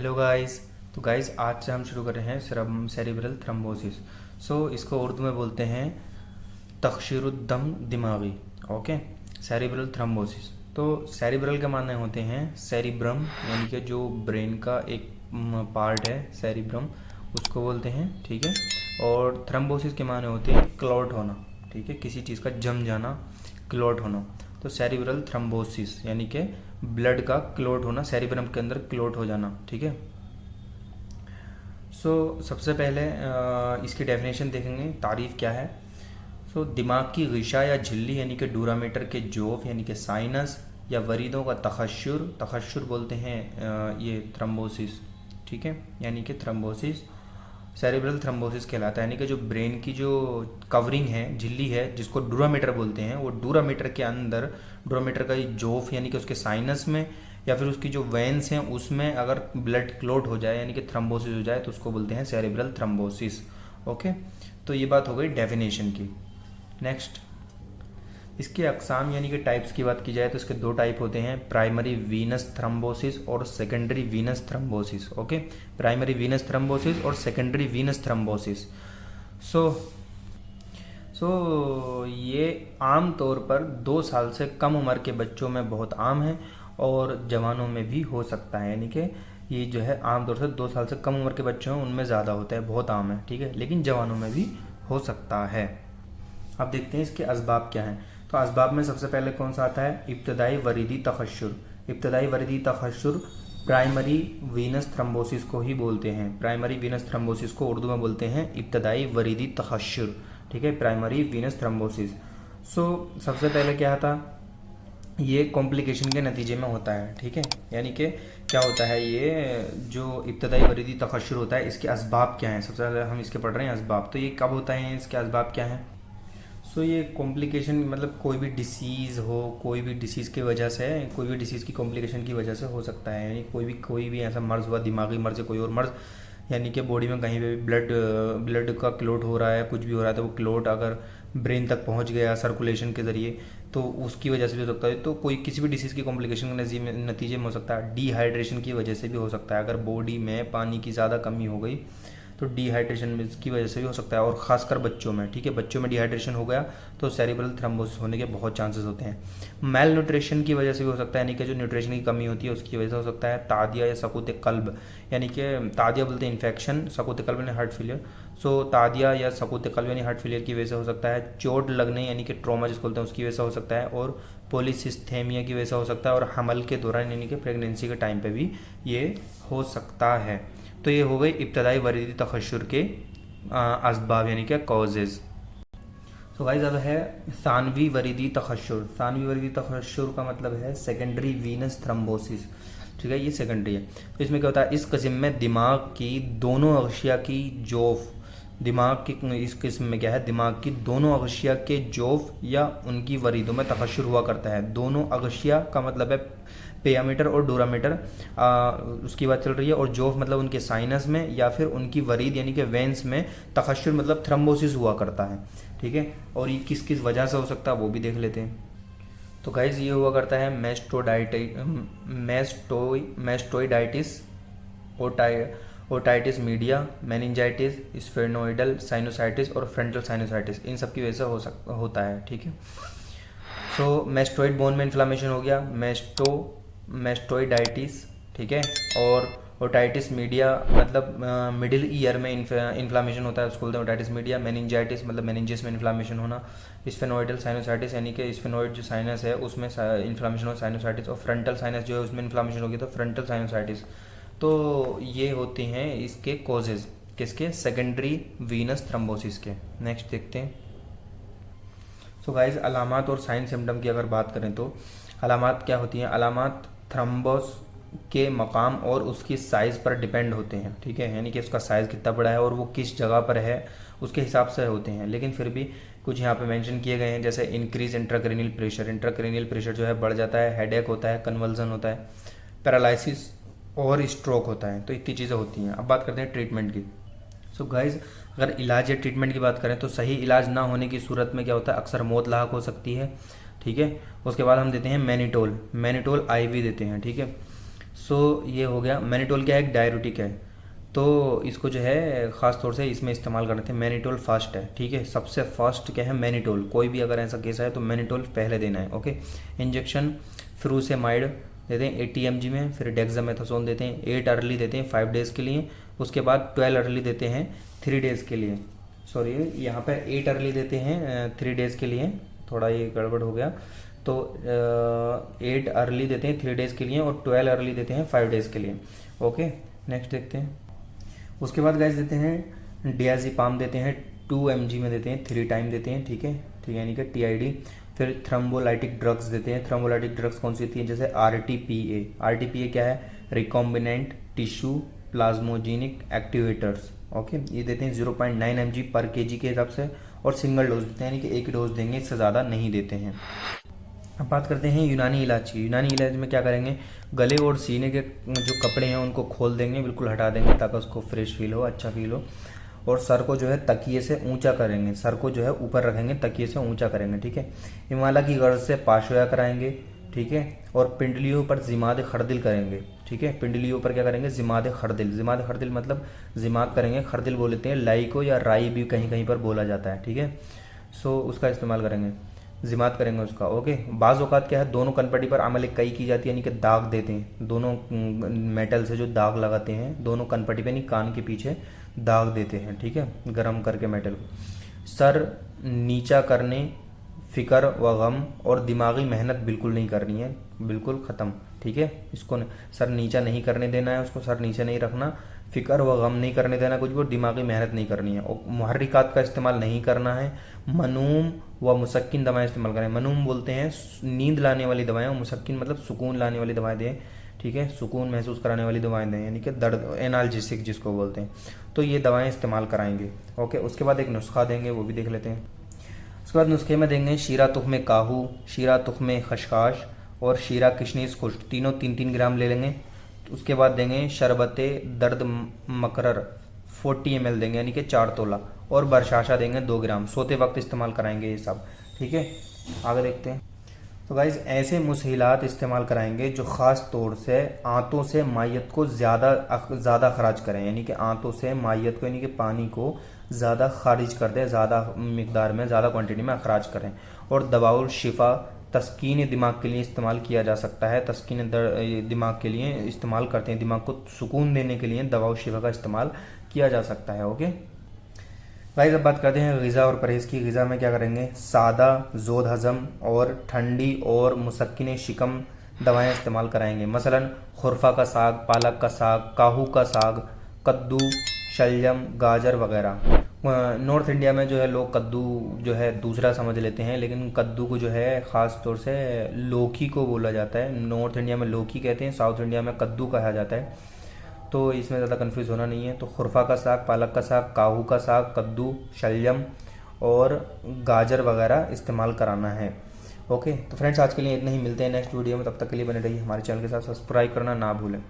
Hello guys. तो guys आज से हम शुरू कर रहे हैं सेरिब्रल थ्रम्बोसिस। इसको उर्दू में बोलते हैं तख्शीरुद्दम दिमागी। Okay, cerebral thrombosis. तो सेरिब्रल के माने होते हैं सेरिब्रम, यानी कि जो ब्रेन का एक पार्ट है सेरिब्रम, उसको बोलते हैं। ठीक है। और थ्रम्बोसिस के माने होते हैं क्लॉट होना। ठीक है, किसी चीज़ का जम जाना, क्लॉट होना। तो सेरिब्रल थ्रम्बोसिस यानी कि ब्लड का क्लॉट होना, सेरिब्रम के अंदर क्लॉट हो जाना। ठीक है। सबसे पहले इसकी डेफिनेशन देखेंगे, तारीफ क्या है। दिमाग की ग़िशा या झिल्ली यानी कि डूरामीटर के जोफ यानी कि साइनस या वरीदों का तखश्शुर बोलते हैं ये थ्रम्बोसिस। ठीक है, यानी कि थ्रम्बोसिस सेरिब्रल थ्रम्बोसिस कहलाता है। यानी कि जो ब्रेन की जो कवरिंग है, झिल्ली है, जिसको डूरामीटर बोलते हैं, वो डूरामीटर के अंदर, डूरामीटर का जोफ यानी कि उसके साइनस में या फिर उसकी जो वेन्स हैं उसमें अगर ब्लड क्लॉट हो जाए यानी कि थ्रम्बोसिस हो जाए तो उसको बोलते हैं सेरिब्रल थ्रम्बोसिस। ओके, तो ये बात हो गई डेफिनेशन की। नेक्स्ट, इसके अकसाम यानी कि टाइप्स की बात की जाए तो इसके दो टाइप होते हैं, प्राइमरी वीनस थ्रम्बोसिस और secondary Venus thrombosis. Okay, primary Venus thrombosis और सेकेंडरी वीनस थ्रम्बोसिस। ये आम तौर पर 2 साल से कम उम्र के बच्चों में बहुत आम है और जवानों में भी हो सकता है। यानी कि ये जो है आमतौर से 2 साल से कम उम्र के बच्चों हैं उनमें ज़्यादा होता है, बहुत आम है। ठीक है, लेकिन जवानों में भी हो सकता है। अब देखते हैं इसके असबाब क्या हैं। तो असबाब में सबसे पहले कौन सा आता है, इब्तदाई वरीदी तखश्शुर। इब्तदाई वरीदी तखश्शुर प्राइमरी वीनस थ्रम्बोसिस को ही बोलते हैं। प्राइमरी वीनस थ्रम्बोसिस को उर्दू में बोलते हैं इब्तदाई वरीदी तखश्शुर। ठीक है, प्राइमरी वीनस थ्रम्बोसिस। सबसे पहले क्या था, ये कॉम्प्लिकेशन के नतीजे में होता है। ठीक है, यानी कि क्या होता है, ये जो इब्तदाई वरीदी तखश्शुर होता है, इसके असबाब क्या हैं। सबसे पहले हम इसके पढ़ रहे हैं असबाब। तो ये कब होता है, इसके असबाब क्या हैं। ये कॉम्प्लिकेशन मतलब कोई भी डिसीज़ हो, कोई भी डिसीज़ की वजह से, कोई भी डिसीज़ की कॉम्प्लिकेशन की वजह से हो सकता है। यानी कोई भी ऐसा मर्ज़ हुआ, दिमागी मर्ज़ या कोई और मर्ज़, यानी कि बॉडी में कहीं पे भी ब्लड का क्लॉट हो रहा है, कुछ भी हो रहा है, तो वो क्लॉट अगर ब्रेन तक पहुंच गया सर्कुलेशन के ज़रिए तो उसकी वजह से भी हो सकता है। तो कोई किसी भी डिसीज़ की कॉम्प्लिकेशन के नतीजे में हो सकता है। डिहाइड्रेशन की वजह से भी हो सकता है, अगर बॉडी में पानी की ज़्यादा कमी हो गई तो डिहाइड्रेशन की वजह से भी हो सकता है, और ख़ासकर बच्चों में। ठीक है, बच्चों में डिहाइड्रेशन हो गया तो सेरिब्रल थ्रम्बोसिस होने के बहुत चांसेस होते हैं। मेल न्यूट्रिशन की वजह से भी हो सकता है, यानी कि जो न्यूट्रिशन की कमी होती है उसकी वजह से हो सकता है। तादिया या सकूत कल्ब, यानी कि तादिया बोलते हैं इन्फेक्शन, सकूत कल्ब यानी हार्ट फेलियर। तादिया या सकूत कल्ब यानी हार्ट फेलियर की वजह से हो सकता है। चोट लगने यानी कि ट्रॉमा जिसको बोलते हैं उसकी वजह से हो सकता है। और पॉलीसिस्थेमिया की वजह से हो सकता है। और हमल के दौरान यानी कि प्रेगनेंसी के टाइम पे भी ये हो सकता है। तो ये हो गई इब्तदाई वरीदी तखश्शुर के असबाब यानी कि कॉजेज़। गाइस अब है सानवी वरीदी तखश्शुर। सानवी वरीदी तखश्शुर का मतलब है सेकेंडरी वीनस थ्रम्बोसिस। ठीक है, ये सेकेंडरी है। तो इसमें क्या होता है, इस किस्म में दिमाग की दोनों अगशिया की जोफ, इस किस्म में क्या है, दिमाग की दोनों अगशिया के जोफ या उनकी वरीदों में तखश्शुर हुआ करता है। दोनों अगशिया का मतलब है पेयामीटर और डूरामीटर, उसकी बात चल रही है। और जोफ मतलब उनके साइनस में या फिर उनकी वरीद यानी कि वेंस में तखश्शुर मतलब थ्रम्बोसिस हुआ करता है। ठीक है, और ये किस किस वजह से हो सकता है वो भी देख लेते हैं। तो गाइज ये हुआ करता है mastoiditis, otitis media, meningitis, sphenoidal sinusitis और फ्रंटल साइनोसाइटिस, इन सब की वजह से होता है। ठीक है, मैस्टोइड बोन में इन्फ्लामेशन हो गया, मैस्टोइडाइटिस। ठीक है, और ओटाइटिस मीडिया मतलब मिडिल ईयर में इन्फ्लामेशन होता है, उसको बोलते हैं ओटाइटिस मीडिया। मेनिंजाइटिस मतलब मेनिंजेस में इन्फ्लामेशन होना। स्फेनोइडल साइनोसाइटिस यानी कि स्फेनोइड जो साइनस है उसमें इन्फ्लामेशन हो, साइनोसाइटिस। और फ्रंटल साइनस जो है उसमें इन्फ्लामेशन होगी तो फ्रंटल साइनोसाइटिस। तो ये होते हैं इसके कॉजेज़, किसके, सेकेंडरी वीनस थ्रम्बोसिस के। नेक्स्ट देखते हैं। गाइज अलामात और साइन सिम्टम की अगर बात करें तो अलामात क्या होती हैं। अलामात थ्रम्बोस के मकाम और उसकी साइज़ पर डिपेंड होते हैं। ठीक है, यानी कि उसका साइज़ कितना बड़ा है और वो किस जगह पर है उसके हिसाब से होते हैं। लेकिन फिर भी कुछ यहाँ पे मेंशन किए गए हैं, जैसे increase intracranial pressure. Intracranial pressure जो है बढ़ जाता है, हेडेक होता है, कन्वल्जन होता है, पैरालिसिस और स्ट्रोक होता है। तो इतनी चीज़ें होती हैं। अब बात करते हैं ट्रीटमेंट की। गाइज अगर इलाज या ट्रीटमेंट की बात करें तो सही इलाज ना होने की सूरत में क्या होता है, अक्सर मौत लाक हो सकती है। ठीक है, उसके बाद हम देते हैं मैनिटोल आईवी देते हैं। ठीक है, सो ये हो गया। मैनिटोल क्या है, एक डाययूरेटिक है, तो इसको जो है ख़ास तौर से इसमें इस्तेमाल करते हैं। मैनिटोल फास्ट है, ठीक है, सबसे फास्ट क्या है मैनिटोल। कोई भी अगर ऐसा केस है तो मैनिटोल पहले देना है, ओके। इंजेक्शन फ्रूसेमाइड देते हैं 80 mg में, फिर डेक्सामेथासोन देते हैं 8 अर्ली देते हैं 5 डेज़ के लिए, उसके बाद 12 अर्ली देते हैं 3 डेज़ के लिए। सॉरी, यहाँ पे 8 अर्ली देते हैं 3 डेज़ के लिए, थोड़ा ये गड़बड़ हो गया। तो 8 अर्ली देते हैं 3 डेज़ के लिए और 12 अर्ली देते हैं 5 डेज़ के लिए, ओके। नेक्स्ट देखते हैं। उसके बाद गाइस देते हैं डियाज़ेपाम देते हैं 2 mg में देते हैं 3 टाइम देते हैं, ठीक है, ठीक है, यानी कि TID। फिर थ्रोम्बोलाइटिक ड्रग्स देते हैं। थ्रोम्बोलाइटिक ड्रग्स कौन सी होती है, जैसे RTPA। RTPA क्या है, रिकॉम्बिनेंट टिश्यू प्लाज्मोजेनिक एक्टिवेटर्स, ओके। ये देते हैं 0.9 mg पर kg के हिसाब से, और सिंगल डोज देते हैं, यानी कि एक डोज देंगे, इससे ज़्यादा नहीं देते हैं। अब बात करते हैं यूनानी इलाज की। यूनानी इलाज में क्या करेंगे, गले और सीने के जो कपड़े हैं उनको खोल देंगे, बिल्कुल हटा देंगे ताकि उसको फ्रेश फील हो, अच्छा फील हो। और सर को जो है तकिए से ऊंचा करेंगे, सर को जो है ऊपर रखेंगे, तकिए से ऊंचा करेंगे, ठीक है। हिमालय की गर्ज से पाशोया कराएंगे, ठीक है। और पिंडलियों पर जिमाद खरदिल करेंगे, ठीक है। पिंडलियों पर क्या करेंगे, जिमाद खरदिल। जिमाद खरदिल मतलब जिमाद करेंगे, खरदिल बोलते हैं, लाई को, या राई भी कहीं कहीं पर बोला जाता है, ठीक है। सो उसका इस्तेमाल करेंगे, जिमात करेंगे उसका, ओके। बाज़ औक़ात क्या है, दोनों कनपट्टी पर अमल कई की जाती है, यानी कि दाग देते हैं, दोनों मेटल से जो दाग लगाते हैं दोनों कनपट्टी पे, यानी कान के पीछे दाग देते हैं, ठीक है, गरम करके मेटल को। सर नीचा करने, फ़िक्र व गम और दिमागी मेहनत बिल्कुल नहीं करनी है, बिल्कुल ख़त्म, ठीक है। इसको सर नीचा नहीं करने देना है, उसको सर नीचे नहीं रखना, फ़िक्र व गम नहीं करने देना कुछ भी, दिमागी मेहनत नहीं करनी है, और मुहर्रिकात का इस्तेमाल नहीं करना है। मनूम व मुसक्किन दवाएं इस्तेमाल करें। मनूम बोलते हैं नींद लाने वाली दवाएं, और मुसक्किन मतलब सुकून लाने वाली दवाएं दें, ठीक है, सुकून महसूस कराने वाली दवाएं दें, यानी कि दर्द, एनाल्जेसिक जिसको बोलते हैं, तो ये दवाएं इस्तेमाल कराएंगे, ओके। उसके बाद एक नुस्खा देंगे, वो भी देख लेते हैं। उसके बाद नुस्खे में देंगे शीरा तुख्म काहू, शीरा तुख्म खशखाश और शीरा किशनिश खुश्क, तीनों 3-3 ग्राम ले लेंगे। उसके बाद देंगे शरबत दर्द मकरर 40 ml देंगे, यानी कि 4 तोला, और बरशाशा देंगे 2 ग्राम। सोते वक्त इस्तेमाल कराएंगे ये सब, ठीक है। आगे देखते हैं। तो गाइज ऐसे मुसहिलात इस्तेमाल कराएंगे जो ख़ास तौर से आंतों से मायत को ज़्यादा खराज करें, यानी कि आंतों से मायत को, यानी कि पानी को ज़्यादा खारिज कर दें, ज़्यादा मिकदार में, ज़्यादा क्वांटिटी में अखराज करें। और दवाउल शिफा तस्कीन दिमाग के लिए इस्तेमाल किया जा सकता है, तस्कीन दिमाग के लिए इस्तेमाल करते हैं, दिमाग को सुकून देने के लिए दवाउल शिफा का इस्तेमाल किया जा सकता है, ओके। गाइस अब बात करते हैं ग़िज़ा और परहेज़ की। ग़िज़ा में क्या करेंगे, सादा ज़ोद हज़म और ठंडी और मुसक्किन शिकम दवाएं इस्तेमाल कराएंगे, मसलन खुरफा का साग, पालक का साग, काहू का साग, कद्दू, शलजम, गाजर वगैरह। नॉर्थ इंडिया में जो है लोग कद्दू जो है दूसरा समझ लेते हैं, लेकिन कद्दू को जो है ख़ास तौर से लौकी को बोला जाता है। नॉर्थ इंडिया में लौकी कहते हैं, साउथ इंडिया में कद्दू कहा जाता है, तो इसमें ज़्यादा कंफ्यूज होना नहीं है। तो खुरफा का साग, पालक का साग, काहू का साग, कद्दू, शलजम और गाजर वगैरह इस्तेमाल कराना है, ओके। तो फ्रेंड्स आज के लिए इतना ही, मिलते हैं नेक्स्ट वीडियो में, तब तक के लिए बने रहिए हमारे चैनल के साथ, सब्सक्राइब करना ना भूलें।